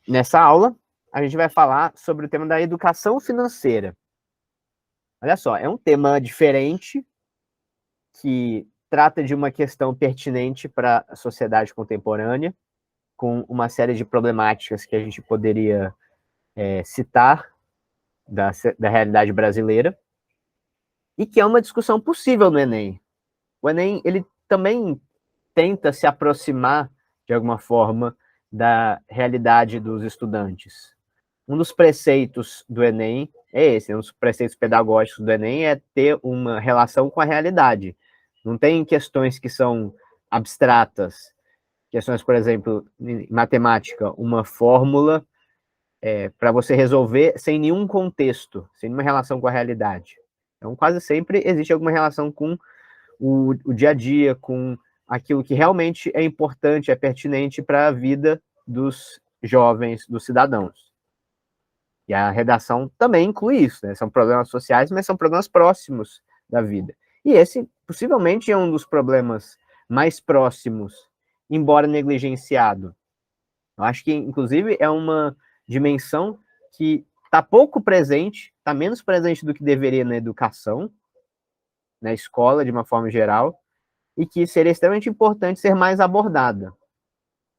nessa aula, a gente vai falar sobre o tema da educação financeira. Olha só, é um tema diferente, que trata de uma questão pertinente para a sociedade contemporânea, com uma série de problemáticas que a gente poderia citar da realidade brasileira, e que é uma discussão possível no Enem. O Enem, ele também tenta se aproximar, de alguma forma, da realidade dos estudantes. Um dos preceitos do Enem é esse, um dos preceitos pedagógicos do Enem é ter uma relação com a realidade. Não tem questões que são abstratas, questões, por exemplo, em matemática, uma fórmula para você resolver sem nenhum contexto, sem nenhuma relação com a realidade. Então, quase sempre existe alguma relação com o dia a dia, com aquilo que realmente é importante, é pertinente para a vida dos jovens, dos cidadãos. E a redação também inclui isso, né? São problemas sociais, mas são problemas próximos da vida. E esse, possivelmente, é um dos problemas mais próximos, embora negligenciado. Eu acho que, inclusive, é uma dimensão que está pouco presente, está menos presente do que deveria na educação, na escola, de uma forma geral, e que seria extremamente importante ser mais abordada.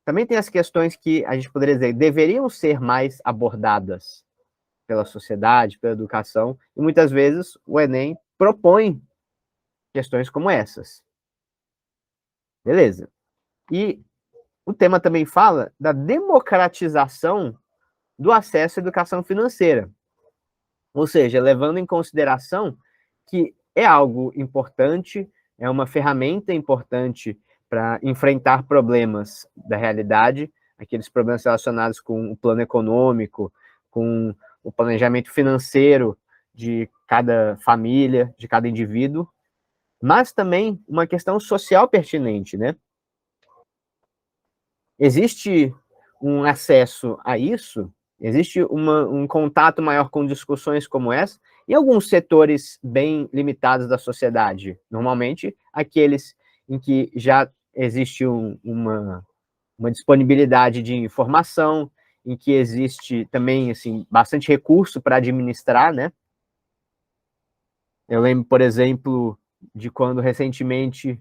Também tem as questões que a gente poderia dizer deveriam ser mais abordadas pela sociedade, pela educação, e muitas vezes o Enem propõe questões como essas. Beleza. E o tema também fala da democratização do acesso à educação financeira. Ou seja, levando em consideração que é algo importante, é uma ferramenta importante para enfrentar problemas da realidade, aqueles problemas relacionados com o plano econômico, com o planejamento financeiro de cada família, de cada indivíduo, mas também uma questão social pertinente, né? Existe um acesso a isso, existe um contato maior com discussões como essa, em alguns setores bem limitados da sociedade, normalmente aqueles em que já existe uma disponibilidade de informação, em que existe também assim, bastante recurso para administrar, né? Eu lembro, por exemplo, de quando recentemente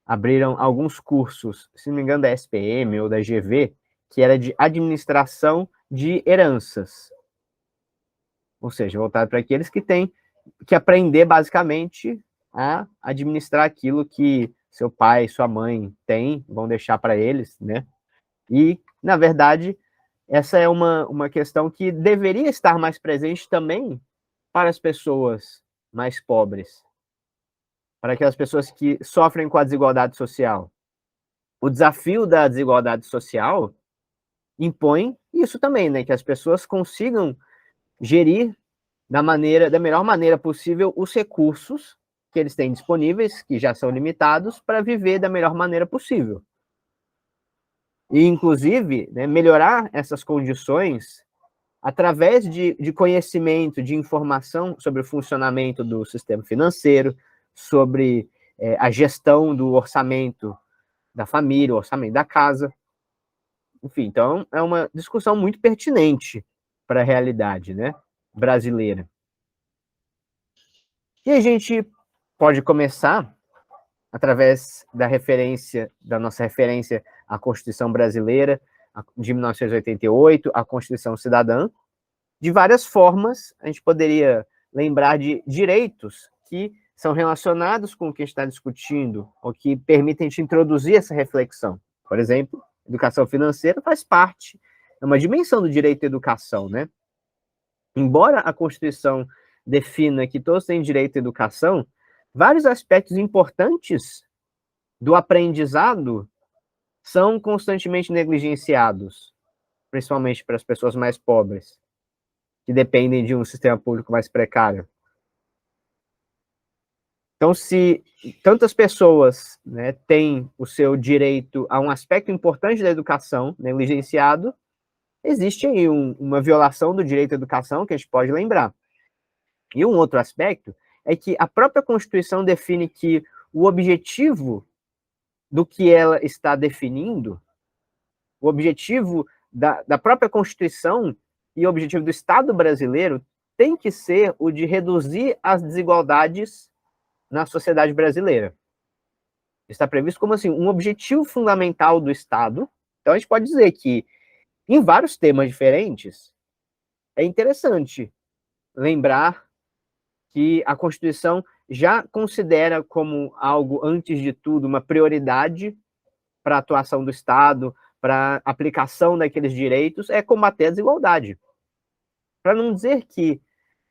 abriram alguns cursos, se não me engano, da SPM ou da GV, que era de administração de heranças. Ou seja, voltado para aqueles que têm que aprender, basicamente, a administrar aquilo que seu pai e sua mãe têm, vão deixar para eles, né? E, na verdade, essa é uma questão que deveria estar mais presente também para as pessoas mais pobres, para aquelas pessoas que sofrem com a desigualdade social. O desafio da desigualdade social impõe isso também, né? Que as pessoas consigam gerir da melhor maneira possível os recursos que eles têm disponíveis, que já são limitados, para viver da melhor maneira possível. E, inclusive, né, melhorar essas condições através de conhecimento, de informação sobre o funcionamento do sistema financeiro, sobre a gestão do orçamento da família, o orçamento da casa. Enfim, então é uma discussão muito pertinente para a realidade, né, brasileira. E a gente pode começar através da nossa referência à Constituição Brasileira de 1988, a Constituição Cidadã. De várias formas, a gente poderia lembrar de direitos que são relacionados com o que a gente está discutindo, ou que permitem te introduzir essa reflexão. Por exemplo, educação financeira faz parte, é uma dimensão do direito à educação, né? Embora a Constituição defina que todos têm direito à educação, vários aspectos importantes do aprendizado são constantemente negligenciados, principalmente para as pessoas mais pobres, que dependem de um sistema público mais precário. Então, se tantas pessoas, né, têm o seu direito a um aspecto importante da educação negligenciado, existe aí uma violação do direito à educação que a gente pode lembrar. E um outro aspecto é que a própria Constituição define que o objetivo do que ela está definindo, o objetivo da própria Constituição e o objetivo do Estado brasileiro tem que ser o de reduzir as desigualdades na sociedade brasileira. Está previsto como assim, um objetivo fundamental do Estado. Então a gente pode dizer que, em vários temas diferentes, é interessante lembrar que a Constituição já considera como algo, antes de tudo, uma prioridade para a atuação do Estado, para a aplicação daqueles direitos, é combater a desigualdade. Para não dizer que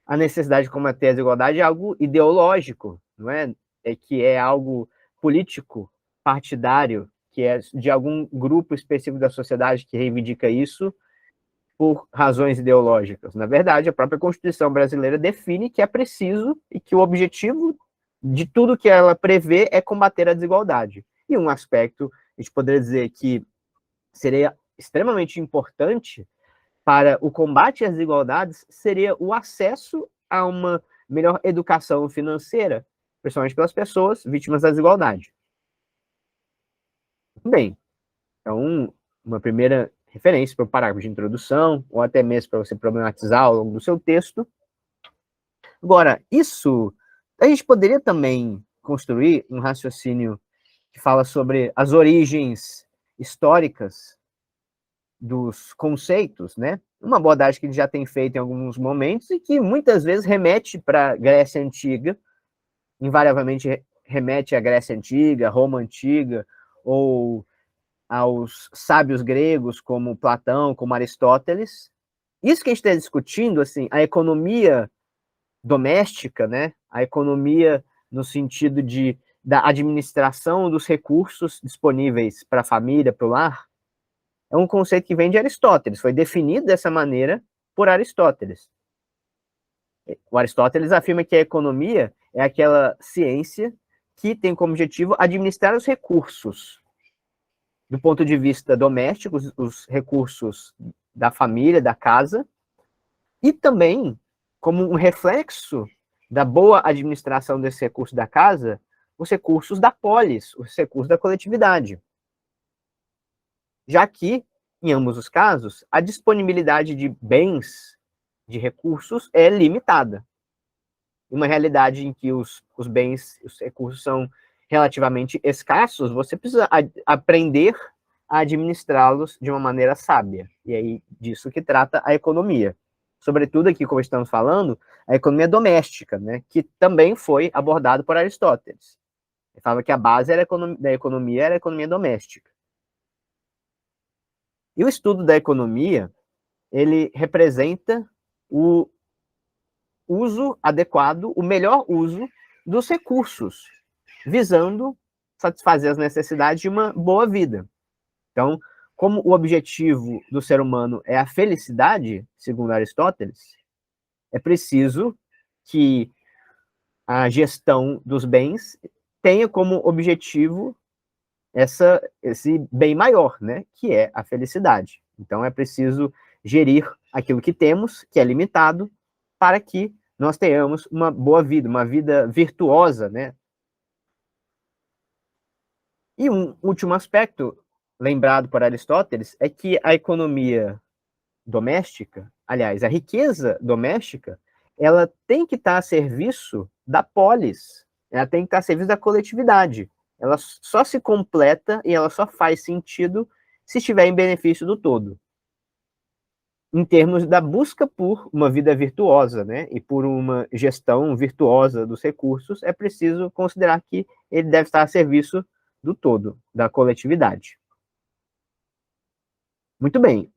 a necessidade de combater a desigualdade é algo ideológico, não é? É que é algo político, partidário, que é de algum grupo específico da sociedade que reivindica isso por razões ideológicas. Na verdade, a própria Constituição brasileira define que é preciso e que o objetivo de tudo que ela prevê é combater a desigualdade. E um aspecto, a gente poderia dizer que seria extremamente importante para o combate às desigualdades seria o acesso a uma melhor educação financeira, principalmente pelas pessoas vítimas da desigualdade. Bem, então, uma primeira referência para o parágrafo de introdução, ou até mesmo para você problematizar ao longo do seu texto. Agora, isso, a gente poderia também construir um raciocínio que fala sobre as origens históricas dos conceitos, né? Uma abordagem que ele já tem feito em alguns momentos e que muitas vezes remete para a Grécia Antiga, invariavelmente remete à Grécia Antiga, Roma Antiga, ou aos sábios gregos como Platão, como Aristóteles. Isso que a gente está discutindo, assim, a economia doméstica, né? A economia no sentido da administração dos recursos disponíveis para a família, para o lar, é um conceito que vem de Aristóteles, foi definido dessa maneira por Aristóteles. O Aristóteles afirma que a economia é aquela ciência que tem como objetivo administrar os recursos do ponto de vista doméstico, os recursos da família, da casa, e também, como um reflexo da boa administração desses recursos da casa, os recursos da polis, os recursos da coletividade. Já que, em ambos os casos, a disponibilidade de bens, de recursos, é limitada. Uma realidade em que os bens, os recursos são relativamente escassos, você precisa aprender a administrá-los de uma maneira sábia. E aí, disso que trata a economia. Sobretudo aqui, como estamos falando, a economia doméstica, né, que também foi abordado por Aristóteles. Ele falava que a base da economia era a economia doméstica. E o estudo da economia, ele representa o uso adequado, o melhor uso dos recursos, visando satisfazer as necessidades de uma boa vida. Então, como o objetivo do ser humano é a felicidade, segundo Aristóteles, é preciso que a gestão dos bens tenha como objetivo esse bem maior, né, que é a felicidade. Então, é preciso gerir aquilo que temos, que é limitado, para que nós tenhamos uma boa vida, uma vida virtuosa, né? E um último aspecto, lembrado por Aristóteles, é que a economia doméstica, aliás, a riqueza doméstica, ela tem que estar a serviço da polis, ela tem que estar a serviço da coletividade. Ela só se completa e ela só faz sentido se estiver em benefício do todo. Em termos da busca por uma vida virtuosa, né, e por uma gestão virtuosa dos recursos, é preciso considerar que ele deve estar a serviço do todo, da coletividade. Muito bem.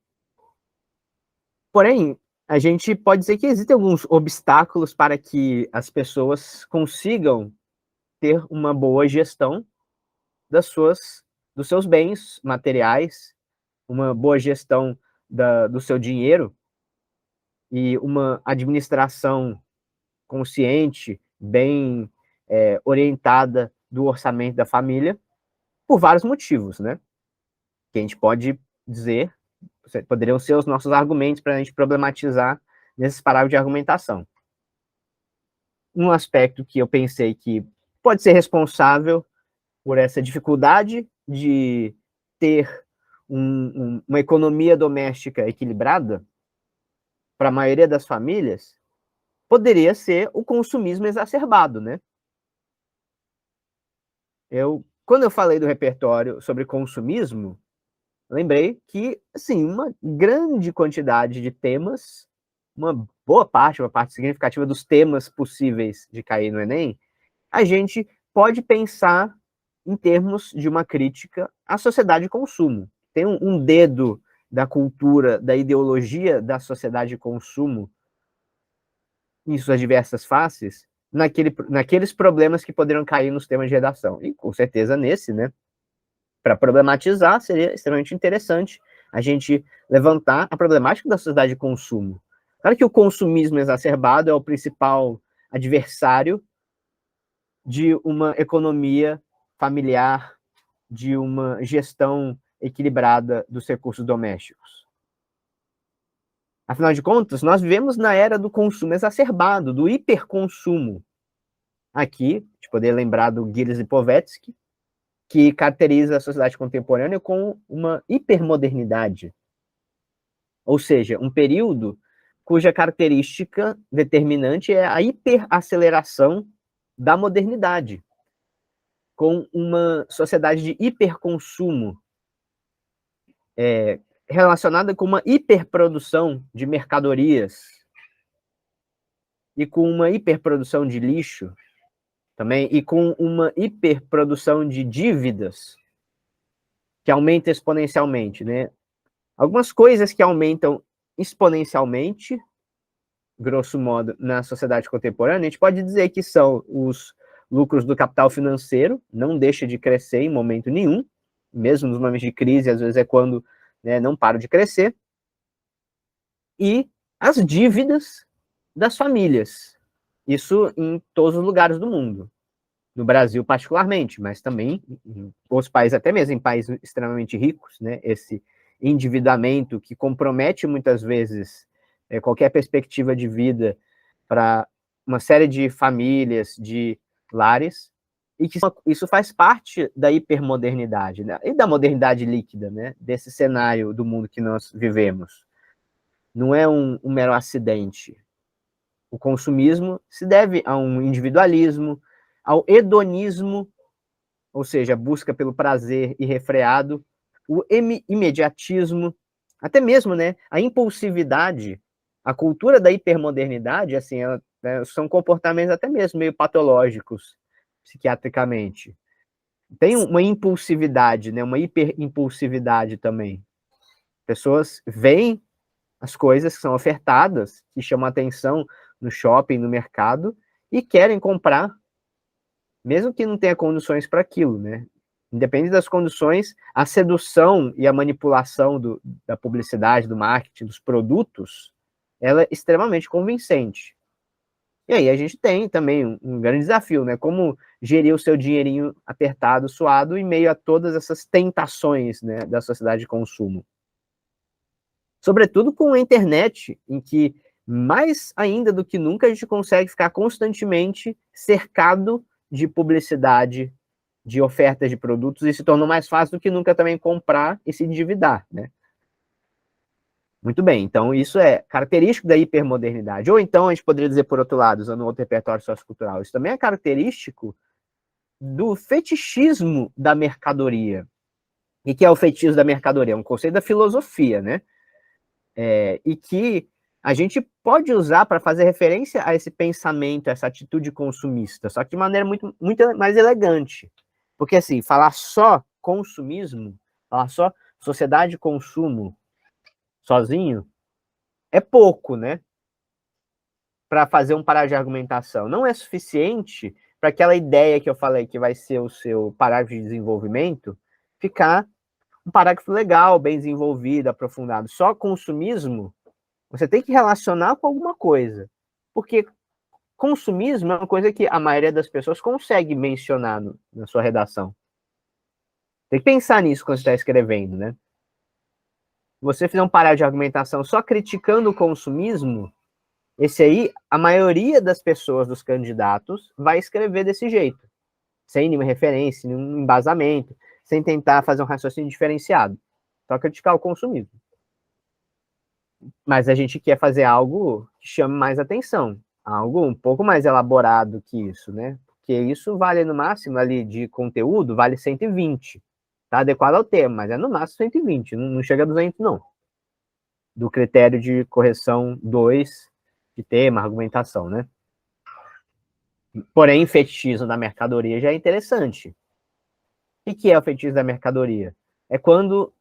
Porém, a gente pode dizer que existem alguns obstáculos para que as pessoas consigam ter uma boa gestão dos seus bens materiais, uma boa gestão do seu dinheiro e uma administração consciente, bem orientada do orçamento da família, por vários motivos, né? Que a gente pode dizer, poderiam ser os nossos argumentos para a gente problematizar nesses parágrafos de argumentação. Um aspecto que eu pensei que pode ser responsável por essa dificuldade de ter uma economia doméstica equilibrada, para a maioria das famílias, poderia ser o consumismo exacerbado, né? Quando eu falei do repertório sobre consumismo, lembrei que, assim, uma grande quantidade de temas, uma parte significativa dos temas possíveis de cair no Enem, a gente pode pensar em termos de uma crítica à sociedade de consumo. Tem um dedo da cultura, da ideologia da sociedade de consumo em suas diversas faces, naqueles problemas que poderiam cair nos temas de redação. E, com certeza, nesse, né, para problematizar, seria extremamente interessante a gente levantar a problemática da sociedade de consumo. Claro que o consumismo exacerbado é o principal adversário de uma economia familiar, de uma gestão equilibrada dos recursos domésticos. Afinal de contas, nós vivemos na era do consumo exacerbado, do hiperconsumo. Aqui, a gente poderia lembrar do Gilles Lipovetsky, que caracteriza a sociedade contemporânea com uma hipermodernidade. Ou seja, um período cuja característica determinante é a hiperaceleração da modernidade, com uma sociedade de hiperconsumo, relacionada com uma hiperprodução de mercadorias e com uma hiperprodução de lixo também, e com uma hiperprodução de dívidas que aumenta exponencialmente, né? Algumas coisas que aumentam exponencialmente, grosso modo, na sociedade contemporânea, a gente pode dizer que são os lucros do capital financeiro, não deixa de crescer em momento nenhum, mesmo nos momentos de crise, às vezes é quando, né, não para de crescer, e as dívidas das famílias. Isso em todos os lugares do mundo. No Brasil, particularmente, mas também em outros países, até mesmo em países extremamente ricos, né? Esse endividamento que compromete muitas vezes qualquer perspectiva de vida para uma série de famílias, de lares, e que isso faz parte da hipermodernidade, né? E da modernidade líquida, né? Desse cenário do mundo que nós vivemos. Não é um mero acidente. O consumismo se deve a um individualismo, ao hedonismo, ou seja, a busca pelo prazer irrefreado, o imediatismo, até mesmo, né, a impulsividade, a cultura da hipermodernidade, assim, né, são comportamentos até mesmo meio patológicos, psiquiatricamente. Tem uma impulsividade, né, uma hiperimpulsividade também. Pessoas veem as coisas que são ofertadas, que chamam atenção no shopping, no mercado, e querem comprar, mesmo que não tenha condições para aquilo, né? Independente das condições, a sedução e a manipulação da publicidade, do marketing, dos produtos, ela é extremamente convincente. E aí a gente tem também um grande desafio, né? Como gerir o seu dinheirinho apertado, suado, em meio a todas essas tentações, né, da sociedade de consumo. Sobretudo com a internet, em que mais ainda do que nunca a gente consegue ficar constantemente cercado de publicidade, de ofertas de produtos, e se tornou mais fácil do que nunca também comprar e se endividar, né? Muito bem, então isso é característico da hipermodernidade. Ou então a gente poderia dizer, por outro lado, usando outro repertório sociocultural, isso também é característico do fetichismo da mercadoria. E que é o fetichismo da mercadoria? É um conceito da filosofia, né? E que a gente pode usar para fazer referência a esse pensamento, a essa atitude consumista, só que de maneira muito, muito mais elegante. Porque, assim, falar só consumismo, falar só sociedade de consumo sozinho, é pouco, né? Para fazer um parágrafo de argumentação. Não é suficiente para aquela ideia que eu falei que vai ser o seu parágrafo de desenvolvimento ficar um parágrafo legal, bem desenvolvido, aprofundado. Só consumismo, você tem que relacionar com alguma coisa. Porque consumismo é uma coisa que a maioria das pessoas consegue mencionar na sua redação. Tem que pensar nisso quando você está escrevendo, né? Se você fizer um parágrafo de argumentação só criticando o consumismo, esse aí, a maioria das pessoas, dos candidatos, vai escrever desse jeito. Sem nenhuma referência, nenhum embasamento, sem tentar fazer um raciocínio diferenciado. só criticar o consumismo. Mas a gente quer fazer algo que chame mais atenção, algo um pouco mais elaborado que isso, né? Porque isso vale no máximo ali de conteúdo, vale 120. Tá adequado ao tema, mas é no máximo 120, não chega a 200 não. Do critério de correção 2 de tema, argumentação, né? Porém, fetichismo da mercadoria já é interessante. O que é o fetichismo da mercadoria? É quando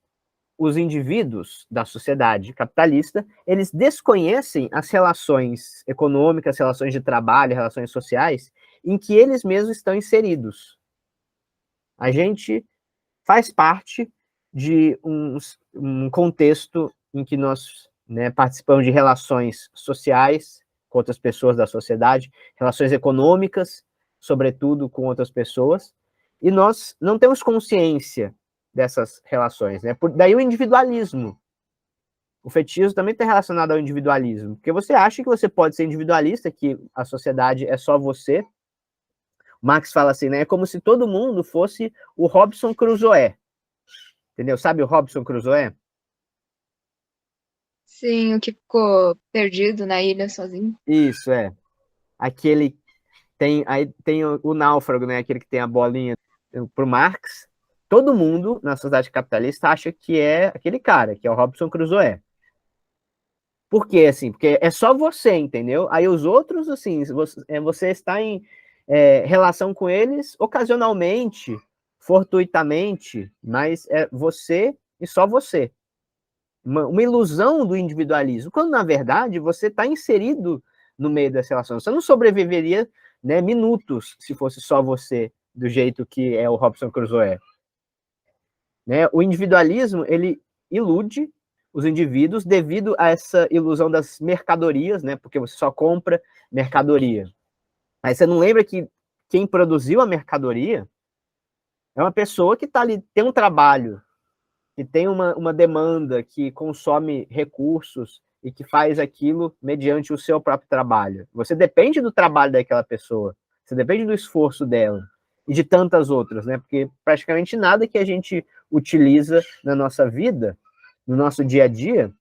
os indivíduos da sociedade capitalista, eles desconhecem as relações econômicas, relações de trabalho, relações sociais, em que eles mesmos estão inseridos. A gente faz parte de um contexto em que nós, né, participamos de relações sociais com outras pessoas da sociedade, relações econômicas, sobretudo com outras pessoas, e nós não temos consciência dessas relações, né? Daí o individualismo. O fetichismo também está relacionado ao individualismo, porque você acha que você pode ser individualista, que a sociedade é só você. O Marx fala assim, né? É como se todo mundo fosse o Robinson Crusoe. Entendeu? Sabe o Robinson Crusoe? Sim, o que ficou perdido na ilha sozinho. Isso, é. Aquele aí tem o náufrago, né? Aquele que tem a bolinha pro Marx. Todo mundo na sociedade capitalista acha que é aquele cara, que é o Robinson Crusoe. Por quê, assim? Porque é só você, entendeu? Aí os outros, assim, você está em relação com eles ocasionalmente, fortuitamente, mas é você e só você. Uma ilusão do individualismo, quando na verdade você está inserido no meio dessa relação. Você não sobreviveria, né, minutos se fosse só você, do jeito que é o Robinson Crusoe. Né? O individualismo, ele ilude os indivíduos devido a essa ilusão das mercadorias, né? Porque você só compra mercadoria. Aí você não lembra que quem produziu a mercadoria é uma pessoa que está ali, tem um trabalho, que tem uma demanda, que consome recursos e que faz aquilo mediante o seu próprio trabalho. Você depende do trabalho daquela pessoa, você depende do esforço dela e de tantas outras, né? Porque praticamente nada que a gente utiliza na nossa vida, no nosso dia a dia,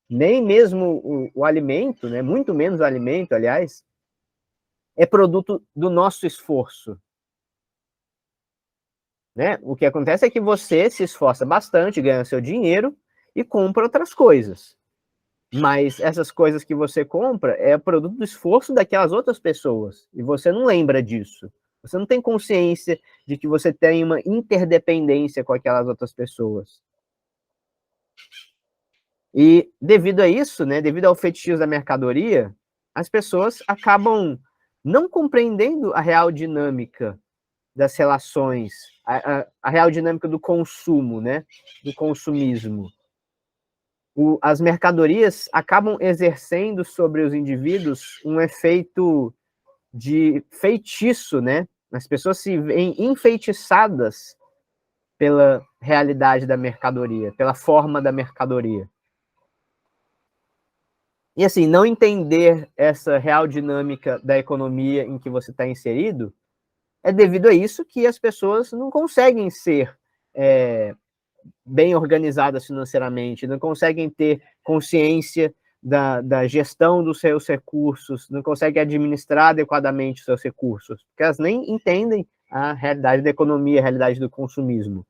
nem mesmo o alimento, né? Muito menos o alimento, aliás, é produto do nosso esforço. Né? O que acontece é que você se esforça bastante, ganha seu dinheiro e compra outras coisas. Mas essas coisas que você compra é produto do esforço daquelas outras pessoas. E você não lembra disso. Você não tem consciência de que você tem uma interdependência com aquelas outras pessoas. E devido a isso, né, devido ao fetichismo da mercadoria, as pessoas acabam não compreendendo a real dinâmica das relações, a real dinâmica do consumo, né, do consumismo. As mercadorias acabam exercendo sobre os indivíduos um efeito de feitiço, né? As pessoas se veem enfeitiçadas pela realidade da mercadoria, pela forma da mercadoria. E assim, não entender essa real dinâmica da economia em que você está inserido é devido a isso que as pessoas não conseguem ser bem organizadas financeiramente, não conseguem ter consciência da gestão dos seus recursos, não conseguem administrar adequadamente os seus recursos, porque elas nem entendem a realidade da economia, a realidade do consumismo,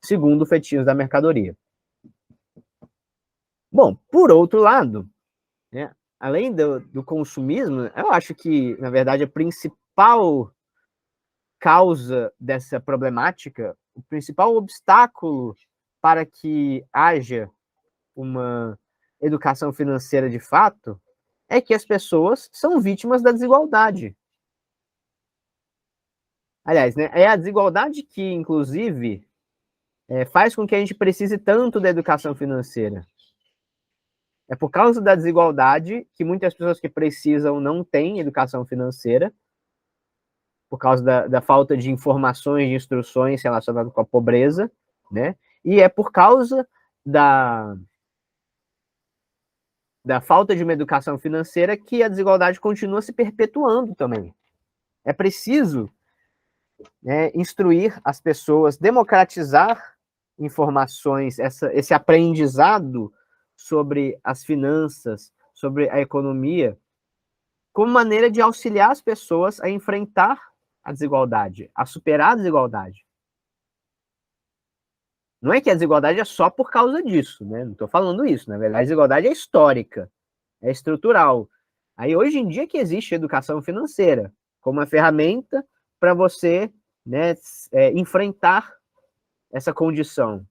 segundo o fetichismo da mercadoria. Bom, por outro lado, né, além do consumismo, eu acho que, na verdade, a principal causa dessa problemática, o principal obstáculo para que haja uma educação financeira de fato, é que as pessoas são vítimas da desigualdade. Aliás, né, é a desigualdade que, inclusive, faz com que a gente precise tanto da educação financeira. É por causa da desigualdade que muitas pessoas que precisam não têm educação financeira, por causa da falta de informações, de instruções relacionadas com a pobreza, né? E é por causa da falta de uma educação financeira que a desigualdade continua se perpetuando também. É preciso, né, instruir as pessoas, democratizar informações, esse aprendizado sobre as finanças, sobre a economia, como maneira de auxiliar as pessoas a enfrentar a desigualdade, a superar a desigualdade. Não é que a desigualdade é só por causa disso, né? Não estou falando isso. Na verdade, a desigualdade é histórica, é estrutural. Aí, hoje em dia, que existe educação financeira como uma ferramenta para você, né, enfrentar essa condição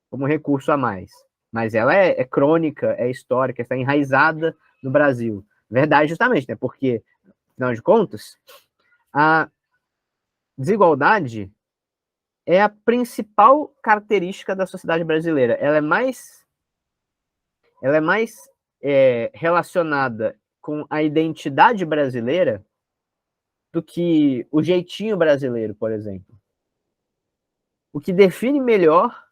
como recurso a mais. Mas ela é crônica, é histórica, está enraizada no Brasil. Verdade, justamente, né? Porque, afinal de contas, a desigualdade é a principal característica da sociedade brasileira. Ela é mais relacionada com a identidade brasileira do que o jeitinho brasileiro, por exemplo. O que define melhor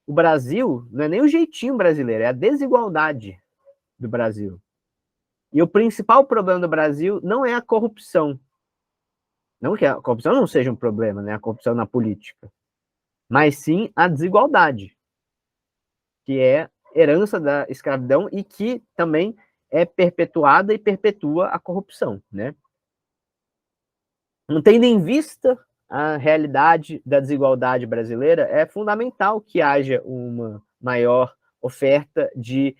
o Brasil não é nem o jeitinho brasileiro, é a desigualdade do Brasil. E o principal problema do Brasil não é a corrupção. Não que a corrupção não seja um problema, né? A corrupção na política. Mas sim a desigualdade, que é herança da escravidão e que também é perpetuada e perpetua a corrupção, né? Não tendo em vista a realidade da desigualdade brasileira, é fundamental que haja uma maior oferta de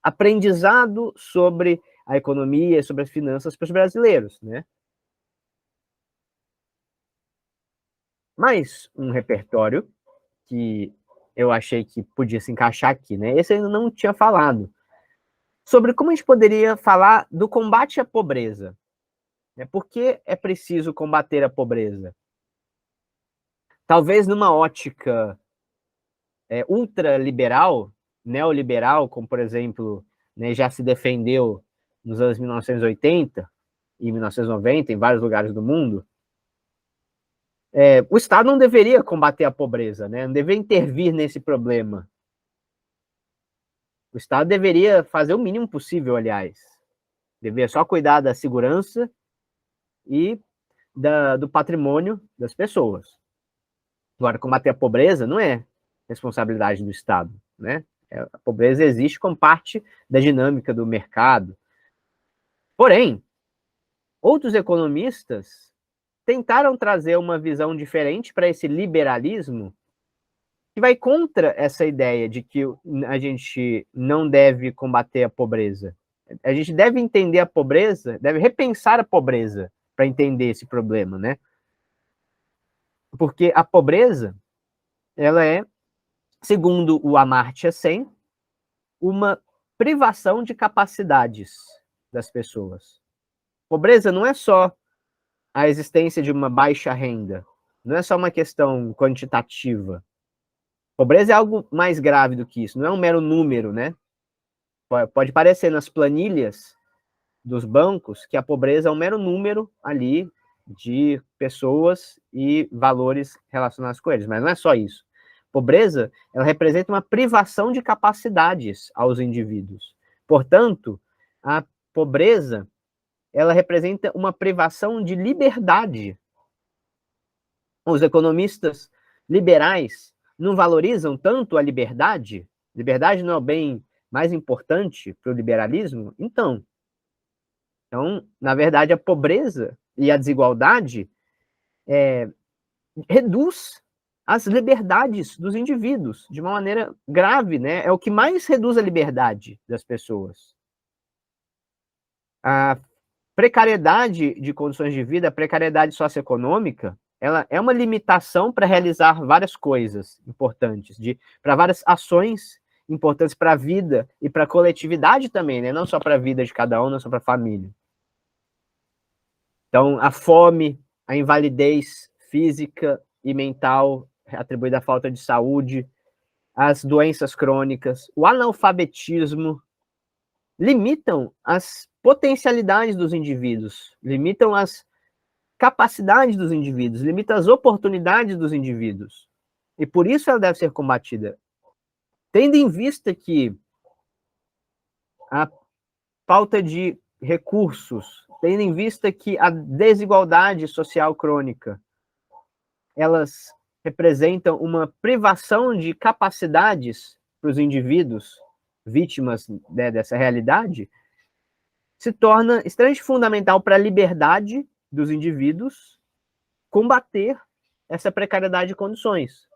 aprendizado sobre a economia, sobre as finanças para os brasileiros, né? Mais um repertório que eu achei que podia se encaixar aqui, né? Esse eu ainda não tinha falado. Sobre como a gente poderia falar do combate à pobreza. Por que é preciso combater a pobreza? Talvez numa ótica ultraliberal, neoliberal, como, por exemplo, né, já se defendeu nos anos 1980 e 1990 em vários lugares do mundo, o Estado não deveria combater a pobreza, né? Não deveria intervir nesse problema. O Estado deveria fazer o mínimo possível, aliás. Deveria só cuidar da segurança e do patrimônio das pessoas. Agora, combater a pobreza não é responsabilidade do Estado, né? A pobreza existe como parte da dinâmica do mercado. Porém, outros economistas tentaram trazer uma visão diferente para esse liberalismo que vai contra essa ideia de que a gente não deve combater a pobreza. A gente deve entender a pobreza, deve repensar a pobreza para entender esse problema, né? Porque a pobreza, ela é, segundo o Amartya Sen, uma privação de capacidades das pessoas. Pobreza não é só a existência de uma baixa renda, não é só uma questão quantitativa. Pobreza é algo mais grave do que isso, não é um mero número, né? Pode parecer nas planilhas dos bancos que a pobreza é um mero número ali de pessoas e valores relacionados com eles, mas não é só isso. Pobreza, ela representa uma privação de capacidades aos indivíduos. Portanto, a pobreza, ela representa uma privação de liberdade. Os economistas liberais não valorizam tanto a liberdade? Liberdade não é o bem mais importante para o liberalismo? Então, na verdade, a pobreza e a desigualdade reduz as liberdades dos indivíduos de uma maneira grave, né? É o que mais reduz a liberdade das pessoas. A precariedade de condições de vida, a precariedade socioeconômica, ela é uma limitação para realizar várias coisas importantes, para várias ações importantes para a vida e para a coletividade também, né? Não só para a vida de cada um, não só para a família. Então, a fome, a invalidez física e mental atribuída à falta de saúde, as doenças crônicas, o analfabetismo, limitam as potencialidades dos indivíduos, limitam as capacidades dos indivíduos, limitam as oportunidades dos indivíduos. E por isso ela deve ser combatida. Tendo em vista que a falta de recursos, tendo em vista que a desigualdade social crônica, elas representam uma privação de capacidades para os indivíduos vítimas, né, dessa realidade, se torna extremamente fundamental para a liberdade dos indivíduos combater essa precariedade de condições,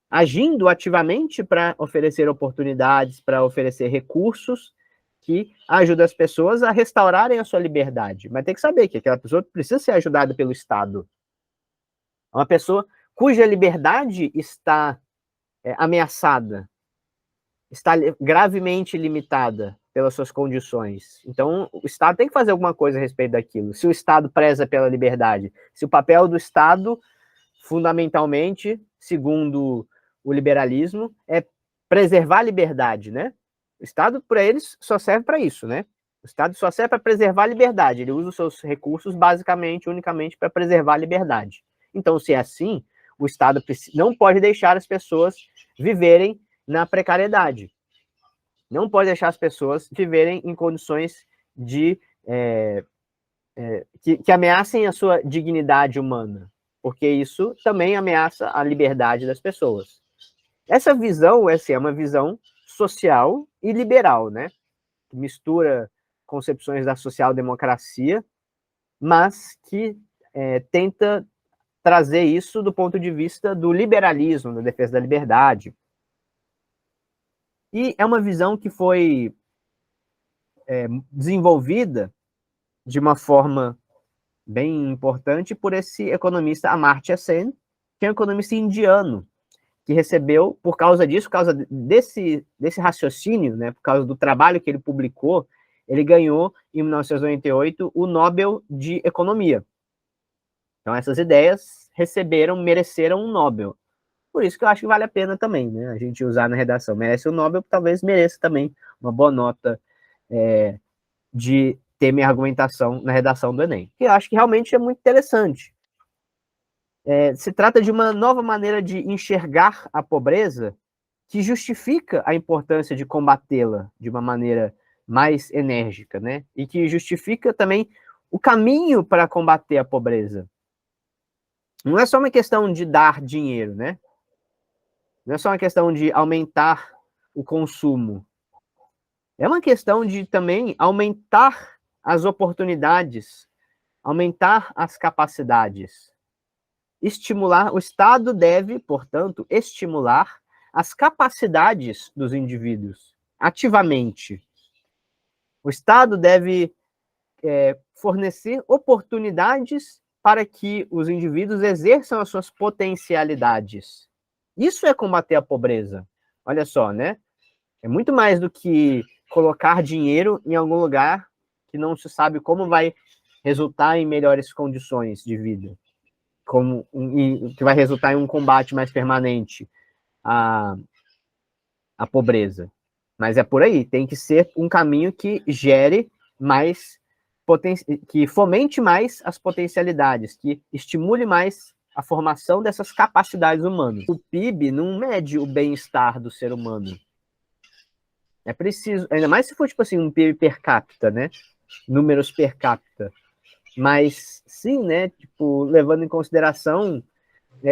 agindo ativamente para oferecer oportunidades, para oferecer recursos que ajudam as pessoas a restaurarem a sua liberdade. Mas tem que saber que aquela pessoa precisa ser ajudada pelo Estado. Uma pessoa cuja liberdade está ameaçada, está gravemente limitada pelas suas condições. Então, o Estado tem que fazer alguma coisa a respeito daquilo. Se o Estado preza pela liberdade, se o papel do Estado, fundamentalmente, segundo o liberalismo, é preservar a liberdade, né? O Estado, para eles, só serve para isso, né? O Estado só serve para preservar a liberdade. Ele usa os seus recursos, basicamente, unicamente, para preservar a liberdade. Então, se é assim, o Estado não pode deixar as pessoas viverem na precariedade. Não pode deixar as pessoas viverem em condições de que ameacem a sua dignidade humana, porque isso também ameaça a liberdade das pessoas. Essa visão é uma visão social e liberal, né? Que mistura concepções da social-democracia, mas que tenta trazer isso do ponto de vista do liberalismo, da defesa da liberdade. E é uma visão que foi desenvolvida de uma forma bem importante por esse economista Amartya Sen, que é um economista indiano, que recebeu, por causa disso, por causa desse raciocínio, né, por causa do trabalho que ele publicou, ele ganhou, em 1998, o Nobel de Economia. Então, essas ideias mereceram um Nobel. Por isso que eu acho que vale a pena também, né, a gente usar na redação. Merece o Nobel, talvez mereça também uma boa nota de ter minha argumentação na redação do Enem. Que eu acho que realmente é muito interessante. Se trata de uma nova maneira de enxergar a pobreza que justifica a importância de combatê-la de uma maneira mais enérgica, né? E que justifica também o caminho para combater a pobreza. Não é só uma questão de dar dinheiro, né? Não é só uma questão de aumentar o consumo. É uma questão de também aumentar as oportunidades, aumentar as capacidades. O Estado deve, portanto, estimular as capacidades dos indivíduos, ativamente. O Estado deve fornecer oportunidades para que os indivíduos exerçam as suas potencialidades. Isso é combater a pobreza. Olha só, né? É muito mais do que colocar dinheiro em algum lugar que não se sabe como vai resultar em melhores condições de vida, que vai resultar em um combate mais permanente à pobreza. Mas é por aí, tem que ser um caminho que gere mais, que fomente mais as potencialidades, que estimule mais a formação dessas capacidades humanas. O PIB não mede o bem-estar do ser humano. É preciso, ainda mais se for tipo assim, um PIB per capita, né? Números per capita. Mas sim, né? Tipo, levando em consideração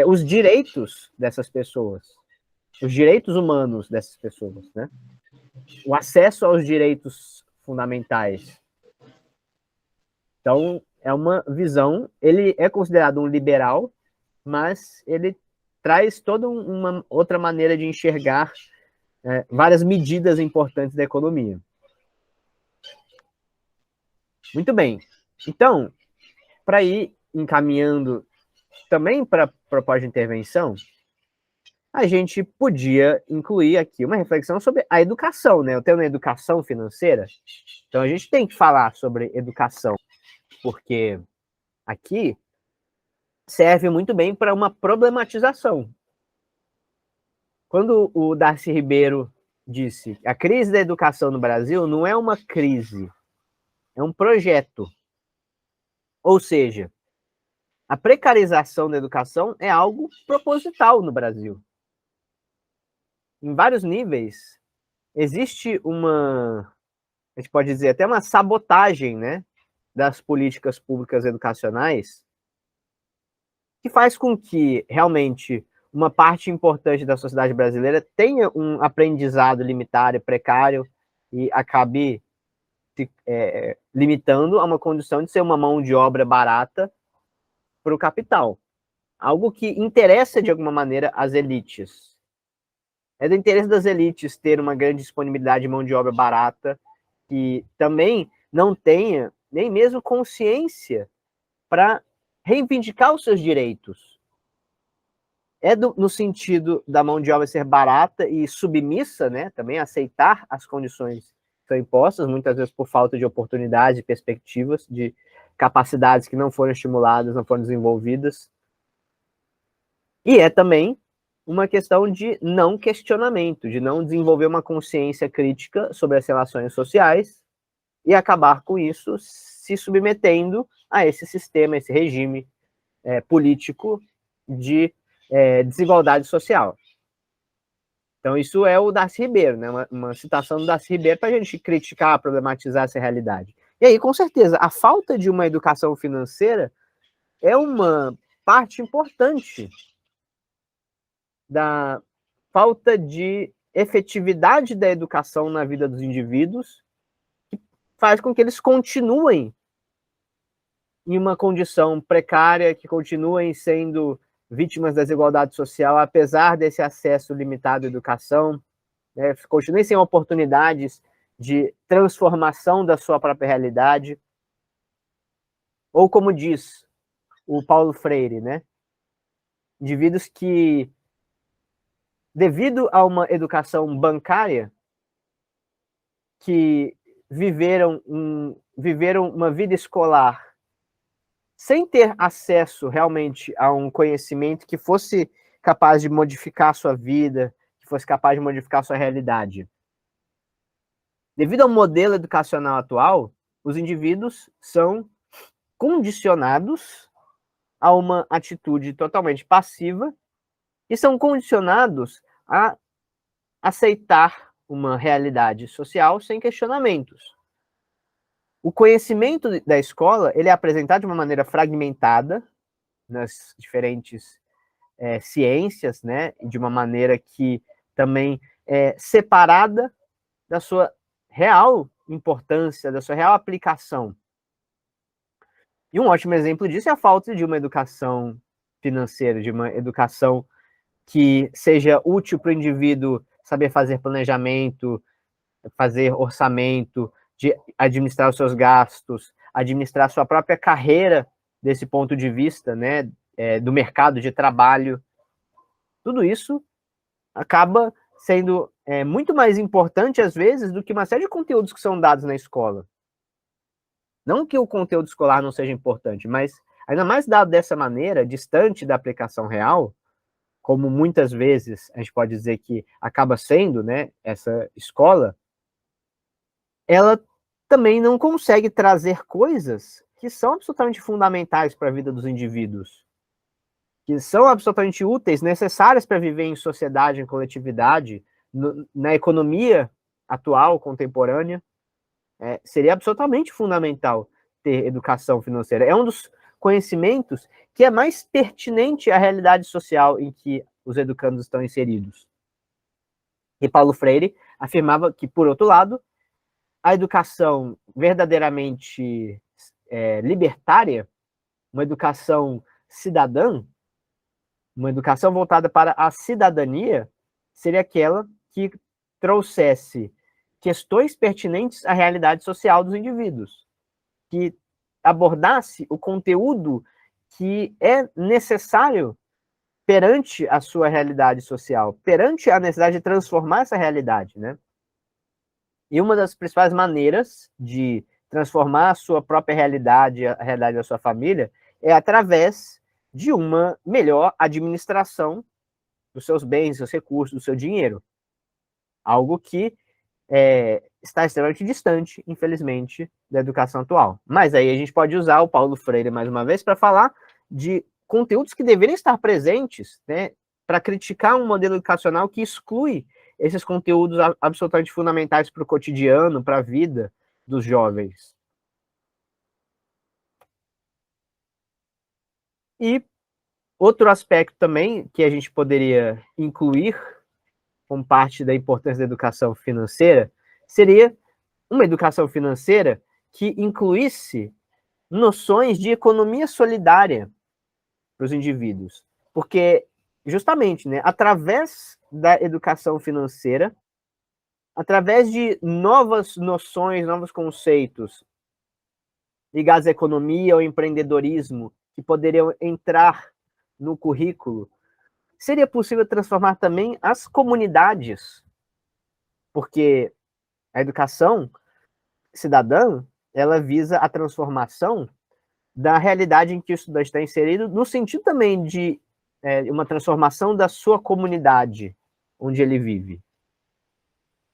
os direitos dessas pessoas, os direitos humanos dessas pessoas, né? O acesso aos direitos fundamentais. Então, é uma visão, ele é considerado um liberal, mas ele traz toda uma outra maneira de enxergar várias medidas importantes da economia. Muito bem. Então, para ir encaminhando também para a proposta de intervenção, a gente podia incluir aqui uma reflexão sobre a educação, né? Eu tenho uma educação financeira, então a gente tem que falar sobre educação, porque aqui serve muito bem para uma problematização. Quando o Darcy Ribeiro disse que a crise da educação no Brasil não é uma crise, é um projeto. Ou seja, a precarização da educação é algo proposital no Brasil. Em vários níveis, existe a gente pode dizer, até uma sabotagem, né, das políticas públicas educacionais, que faz com que, realmente, uma parte importante da sociedade brasileira tenha um aprendizado limitado e precário e acabe se limitando a uma condição de ser uma mão de obra barata para o capital. Algo que interessa, de alguma maneira, às elites. É do interesse das elites ter uma grande disponibilidade de mão de obra barata, que também não tenha nem mesmo consciência para reivindicar os seus direitos. No sentido da mão de obra ser barata e submissa, né, também aceitar as condições que são impostas, muitas vezes por falta de oportunidades e perspectivas, de capacidades que não foram estimuladas, não foram desenvolvidas. E é também uma questão de não questionamento, de não desenvolver uma consciência crítica sobre as relações sociais e acabar com isso se submetendo a esse sistema, esse regime político de desigualdade social. Então, isso é o Darcy Ribeiro, né? Uma citação do Darcy Ribeiro para a gente criticar, problematizar essa realidade. E aí, com certeza, a falta de uma educação financeira é uma parte importante da falta de efetividade da educação na vida dos indivíduos, que faz com que eles continuem em uma condição precária, que continuem sendo vítimas da desigualdade social, apesar desse acesso limitado à educação, né, continuem sem oportunidades de transformação da sua própria realidade. Ou como diz o Paulo Freire, né, indivíduos que, devido a uma educação bancária, que viveram uma vida escolar sem ter acesso realmente a um conhecimento que fosse capaz de modificar a sua vida, que fosse capaz de modificar a sua realidade. Devido ao modelo educacional atual, os indivíduos são condicionados a uma atitude totalmente passiva e são condicionados a aceitar uma realidade social sem questionamentos. O conhecimento da escola ele é apresentado de uma maneira fragmentada nas diferentes ciências, né, de uma maneira que também é separada da sua real importância, da sua real aplicação. E um ótimo exemplo disso é a falta de uma educação financeira, de uma educação que seja útil para o indivíduo saber fazer planejamento, fazer orçamento, de administrar os seus gastos, administrar a sua própria carreira desse ponto de vista, né, do mercado de trabalho. Tudo isso acaba sendo muito mais importante, às vezes, do que uma série de conteúdos que são dados na escola. Não que o conteúdo escolar não seja importante, mas ainda mais dado dessa maneira, distante da aplicação real, como muitas vezes a gente pode dizer que acaba sendo, né, essa escola, ela também não consegue trazer coisas que são absolutamente fundamentais para a vida dos indivíduos, que são absolutamente úteis, necessárias para viver em sociedade, em coletividade, na economia atual, contemporânea. Seria absolutamente fundamental ter educação financeira. É um dos conhecimentos que é mais pertinente à realidade social em que os educandos estão inseridos. E Paulo Freire afirmava que, por outro lado, a educação verdadeiramente libertária, uma educação cidadã, uma educação voltada para a cidadania, seria aquela que trouxesse questões pertinentes à realidade social dos indivíduos, que abordasse o conteúdo que é necessário perante a sua realidade social, perante a necessidade de transformar essa realidade, né? E uma das principais maneiras de transformar a sua própria realidade, a realidade da sua família, é através de uma melhor administração dos seus bens, dos seus recursos, do seu dinheiro. Algo que está extremamente distante, infelizmente, da educação atual. Mas aí a gente pode usar o Paulo Freire, mais uma vez, para falar de conteúdos que deveriam estar presentes, né, para criticar um modelo educacional que exclui esses conteúdos absolutamente fundamentais para o cotidiano, para a vida dos jovens. E Outro aspecto também que a gente poderia incluir como parte da importância da educação financeira seria uma educação financeira que incluísse noções de economia solidária para os indivíduos. Porque, justamente, né, através da educação financeira, através de novas noções, novos conceitos ligados à economia, ao empreendedorismo, que poderiam entrar no currículo, seria possível transformar também as comunidades, porque a educação cidadã, ela visa a transformação da realidade em que o estudante está inserido, no sentido também de uma transformação da sua comunidade onde ele vive.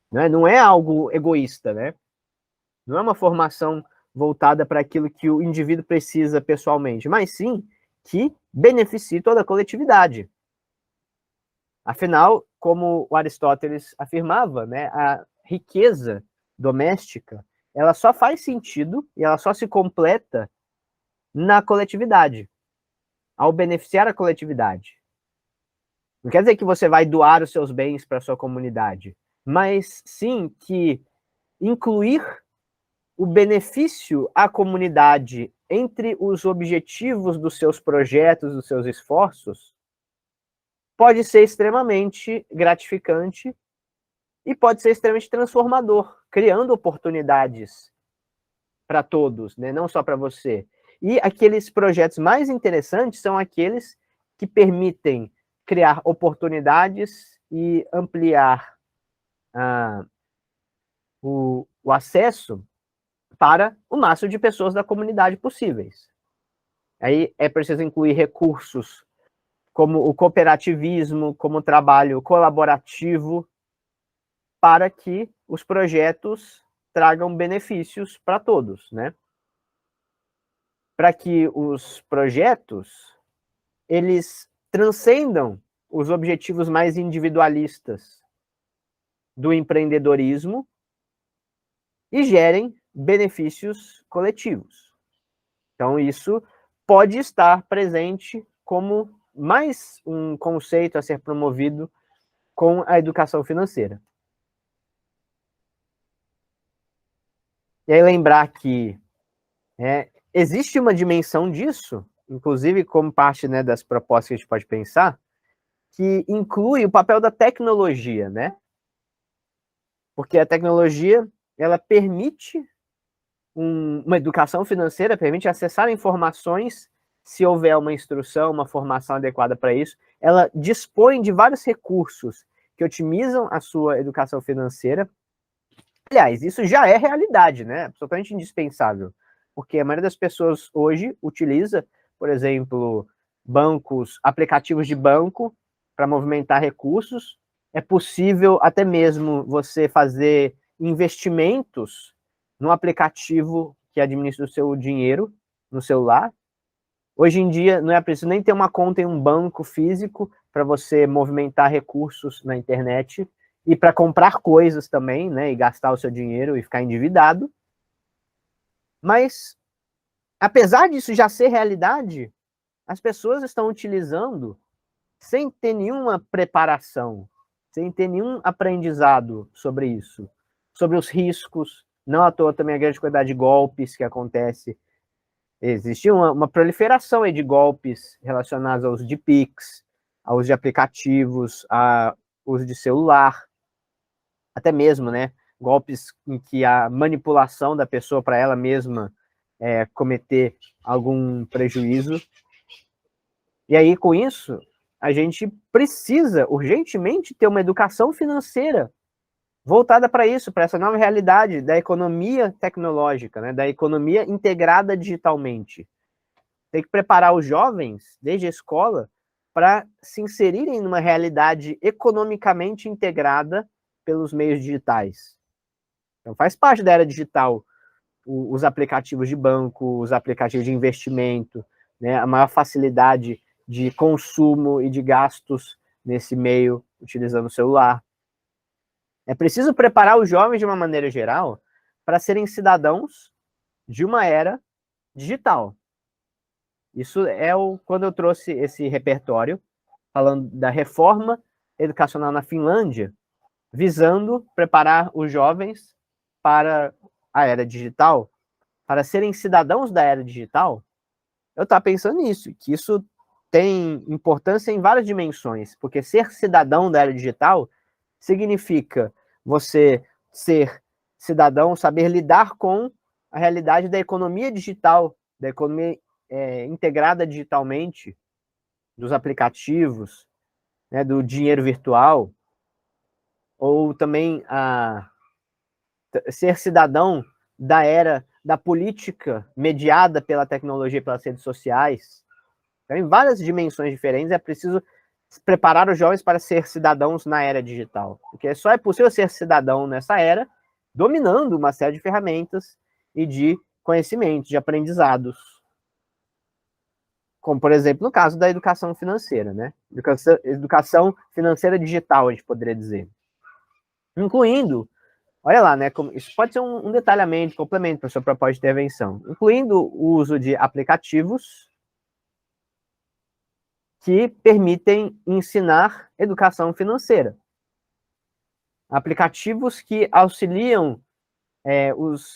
Não é algo egoísta, né? Não é uma formação voltada para aquilo que o indivíduo precisa pessoalmente, mas sim que beneficie toda a coletividade. Afinal, como o Aristóteles afirmava, né, a riqueza doméstica, ela só faz sentido e ela só se completa na coletividade, ao beneficiar a coletividade. Não quer dizer que você vai doar os seus bens para a sua comunidade, mas sim que incluir o benefício à comunidade entre os objetivos dos seus projetos, dos seus esforços, pode ser extremamente gratificante e pode ser extremamente transformador, criando oportunidades para todos, né? Não só para você. E aqueles projetos mais interessantes são aqueles que permitem criar oportunidades e ampliar o acesso para o máximo de pessoas da comunidade possíveis. Aí é preciso incluir recursos como o cooperativismo, como o trabalho colaborativo, para que os projetos tragam benefícios para todos, né? Para que os projetos eles transcendam os objetivos mais individualistas do empreendedorismo e gerem benefícios coletivos. Então, isso pode estar presente como mais um conceito a ser promovido com a educação financeira. E aí lembrar que existe uma dimensão disso, inclusive como parte, né, das propostas que a gente pode pensar, que inclui o papel da tecnologia, né? Porque a tecnologia, ela permite uma educação financeira, permite acessar informações se houver uma instrução, uma formação adequada para isso. Ela dispõe de vários recursos que otimizam a sua educação financeira. Aliás, isso já é realidade, né? Absolutamente indispensável. Porque a maioria das pessoas hoje utiliza, por exemplo, bancos, aplicativos de banco para movimentar recursos. É possível até mesmo você fazer investimentos no aplicativo que administra o seu dinheiro no celular. Hoje em dia não é preciso nem ter uma conta em um banco físico para você movimentar recursos na internet e para comprar coisas também, né, e gastar o seu dinheiro e ficar endividado. Mas, apesar disso já ser realidade, as pessoas estão utilizando sem ter nenhuma preparação, sem ter nenhum aprendizado sobre isso, sobre os riscos. Não à toa também a grande quantidade de golpes que acontece. Existe uma proliferação aí de golpes relacionados ao uso de Pix, ao uso de aplicativos, ao uso de celular, até mesmo, né, golpes em que a manipulação da pessoa para ela mesma cometer algum prejuízo. E aí, com isso, a gente precisa urgentemente ter uma educação financeira voltada para isso, para essa nova realidade da economia tecnológica, né, da economia integrada digitalmente. Tem que preparar os jovens, desde a escola, para se inserirem numa realidade economicamente integrada pelos meios digitais. Então, faz parte da era digital os aplicativos de banco, os aplicativos de investimento, né, a maior facilidade de consumo e de gastos nesse meio, utilizando o celular. É preciso preparar os jovens, de uma maneira geral, para serem cidadãos de uma era digital. Isso é quando eu trouxe esse repertório, falando da reforma educacional na Finlândia, visando preparar os jovens para a era digital, para serem cidadãos da era digital. Eu estava pensando nisso, que isso tem importância em várias dimensões, porque ser cidadão da era digital significa você ser cidadão, saber lidar com a realidade da economia digital, da economia integrada digitalmente, dos aplicativos, né, do dinheiro virtual, ou também ser cidadão da era da política mediada pela tecnologia, pelas redes sociais. Então, em várias dimensões diferentes, é preciso preparar os jovens para ser cidadãos na era digital, porque só é possível ser cidadão nessa era dominando uma série de ferramentas e de conhecimentos, de aprendizados, como, por exemplo, no caso da educação financeira, né? Educação financeira digital, a gente poderia dizer. Incluindo, olha lá, né? Isso pode ser um detalhamento, complemento para a sua proposta de intervenção, incluindo o uso de aplicativos que permitem ensinar educação financeira. Aplicativos que auxiliam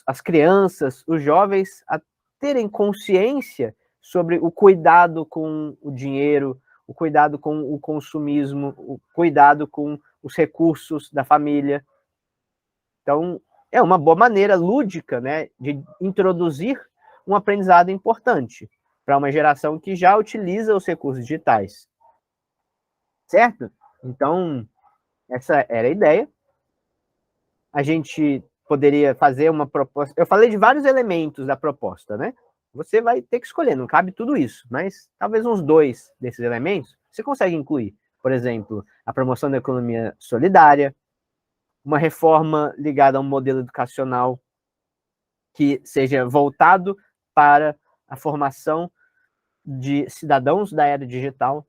as crianças, os jovens, a terem consciência sobre o cuidado com o dinheiro, o cuidado com o consumismo, o cuidado com os recursos da família. Então, é uma boa maneira lúdica, né, de introduzir um aprendizado importante para uma geração que já utiliza os recursos digitais. Certo? Então, essa era a ideia. A gente poderia fazer uma proposta. Eu falei de vários elementos da proposta, né? Você vai ter que escolher, não cabe tudo isso, mas talvez uns 2 desses elementos você consegue incluir. Por exemplo, a promoção da economia solidária, uma reforma ligada a um modelo educacional que seja voltado para a formação de cidadãos da era digital,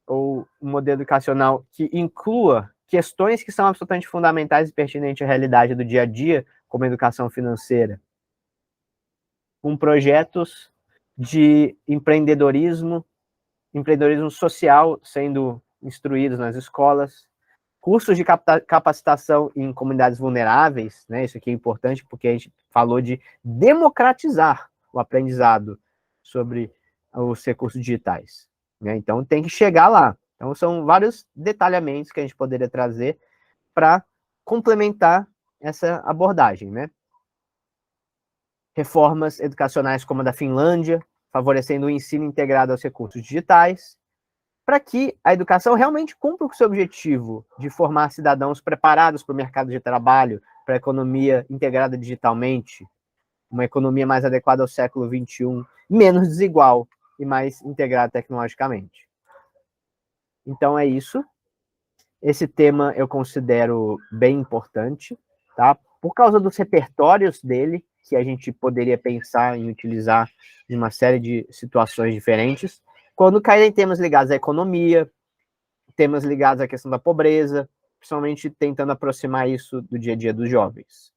ou um modelo educacional que inclua questões que são absolutamente fundamentais e pertinentes à realidade do dia a dia, como a educação financeira, com projetos de empreendedorismo social sendo instruídos nas escolas, cursos de capacitação em comunidades vulneráveis, né? Isso aqui é importante porque a gente falou de democratizar o aprendizado sobre os recursos digitais, né? Então tem que chegar lá. Então são vários detalhamentos que a gente poderia trazer para complementar essa abordagem, né? Reformas educacionais como a da Finlândia, favorecendo o ensino integrado aos recursos digitais, para que a educação realmente cumpra o seu objetivo de formar cidadãos preparados para o mercado de trabalho, para a economia integrada digitalmente, uma economia mais adequada ao século XXI, menos desigual e mais integrada tecnologicamente. Então é isso. Esse tema eu considero bem importante, tá? Por causa dos repertórios dele, que a gente poderia pensar em utilizar em uma série de situações diferentes, quando cair em temas ligados à economia, temas ligados à questão da pobreza, principalmente tentando aproximar isso do dia a dia dos jovens.